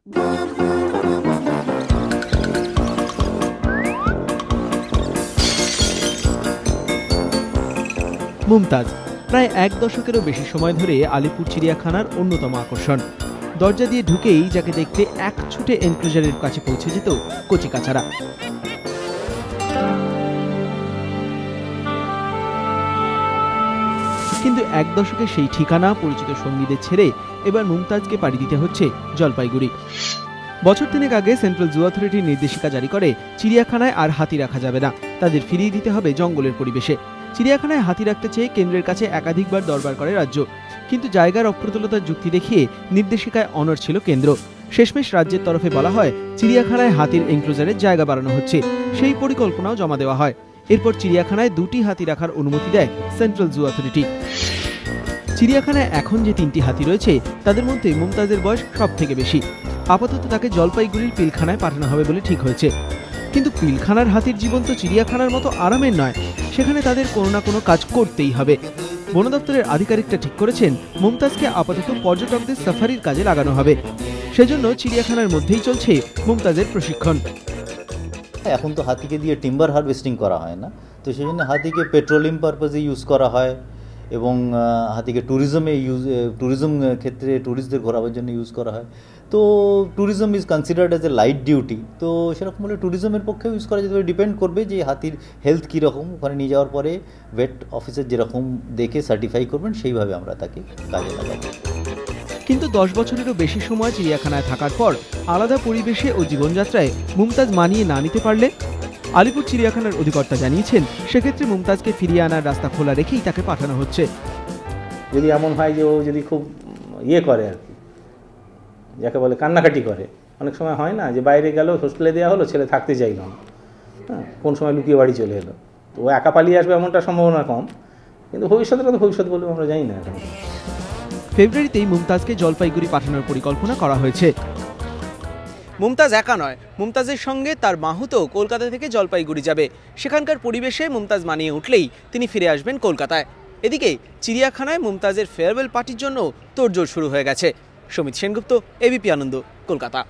মুমতাজ প্রায় এক দশকেরও বেশি সময় ধরে আলিপুর চিড়িয়াখানার অন্যতম আকর্ষণ। দরজা দিয়ে ঢুকেই যাকে দেখতে এক ছুটে এনক্লোজারের কাছে পৌঁছে যেত কচিকাচারা। কিন্তু এক দশকে সেই ঠিকানা পরিচিত সঙ্গীদের ছেড়ে এবার মুমতাজকে পাড়ি দিতে হচ্ছে জলপাইগুড়ি। বছর তিনেক আগে সেন্ট্রাল জু অথরিটির নির্দেশিকা জারি করে চিড়িয়াখানায় আর হাতি রাখা যাবে না, তাদের ফিরিয়ে দিতে হবে জঙ্গলের পরিবেশে। চিড়িয়াখানায় হাতি রাখতে চেয়ে কেন্দ্রের কাছে একাধিকবার দরবার করে রাজ্য, কিন্তু জায়গার অপ্রতুলতার যুক্তি দেখিয়ে নির্দেশিকায় অনড় ছিল কেন্দ্র। শেষমেশ রাজ্যের তরফে বলা হয় চিড়িয়াখানায় হাতির এনক্লোজারের জায়গা বাড়ানো হচ্ছে, সেই পরিকল্পনাও জমা দেওয়া হয়। এরপর চিড়িয়াখানায় 2টি হাতি রাখার অনুমতি দেয় সেন্ট্রাল জু অথরিটি। চিড়িয়াখানায় এখন যে 3টি হাতি রয়েছে তাদের মধ্যে মুমতাজের বয়স সব থেকে বেশি। আপাতত তাকে জলপাইগুড়ির পিলখানায় পাঠানো হবে বলে ঠিক হয়েছে। কিন্তু পিলখানার হাতির জীবন তো চিড়িয়াখানার মতো আরামের নয়, সেখানে তাদের কোনো না কোনো কাজ করতেই হবে। বন দপ্তরের আধিকারিকরা ঠিক করেছেন মুমতাজকে আপাতত পর্যটকদের সাফারির কাজে লাগানো হবে। সেজন্য চিড়িয়াখানার মধ্যেই চলছে মুমতাজের প্রশিক্ষণ। এখন তো হাতিকে দিয়ে টিম্বার হারভেস্টিং করা হয় না, তো সেই জন্য হাতিকে পেট্রোলিয়াম পারপাসে ইউজ করা হয় এবং হাতিকে ট্যুরিজম ক্ষেত্রে ট্যুরিস্টদের ঘোরাবার জন্য ইউজ করা হয়। তো tourism is considered as a light duty, তো সেরকম হলে ট্যুরিজমের পক্ষেও ইউজ করা যেতে পারে। ডিপেন্ড করবে যে হাতির হেলথ কীরকম, ওখানে নিয়ে যাওয়ার পরে ভেট অফিসার যেরকম দেখে সার্টিফাই করবেন সেইভাবে আমরা তাকে কাজে লাগাবো। কিন্তু 10 বছরেরও বেশি সময় চিড়িয়াখানায় থাকার পর আলাদা পরিবেশে ও জীবনযাত্রায় মুমতাজ মানিয়ে না নিতে পারলে আলিপুর চিড়িয়াখানার অধিকর্তা জানিয়েছেন সেক্ষেত্রে মুমতাজকে ফিরিয়ে আনার রাস্তা খোলা রেখেই তাকে পাঠানো হচ্ছে। যদি এমন হয় যে ও যদি খুব করে আর কি, যাকে বলে কান্নাকাটি করে, অনেক সময় হয় না যে বাইরে গেল, হোস্টেলে দেওয়া হলো, ছেলে থাকতে চাইল না, হ্যাঁ, কোন সময় লুকিয়ে বাড়ি চলে এলো, তো ও একা পালিয়ে আসবে এমনটা সম্ভাবনা কম, কিন্তু ভবিষ্যৎ বলবো আমরা জানি না। এখন ফেব্রুয়ারিতেই মুমতাজকে জলপাইগুড়ি পাঠানোর পরিকল্পনা করা হয়েছে। মুমতাজ একা নয়, মুমতাজের সঙ্গে তার মাহুতো কলকাতা থেকে জলপাইগুড়ি যাবে। সেখানকার পরিবেশে মুমতাজ মানিয়ে উঠলেই তিনি ফিরে আসবেন কলকাতায়। এদিকে চিড়িয়াখানায় মুমতাজের ফেয়ারওয়েল পার্টির জন্য তোড়জোড় শুরু হয়ে গেছে। সমিত সেনগুপ্ত, এবিপি আনন্দ, কলকাতা।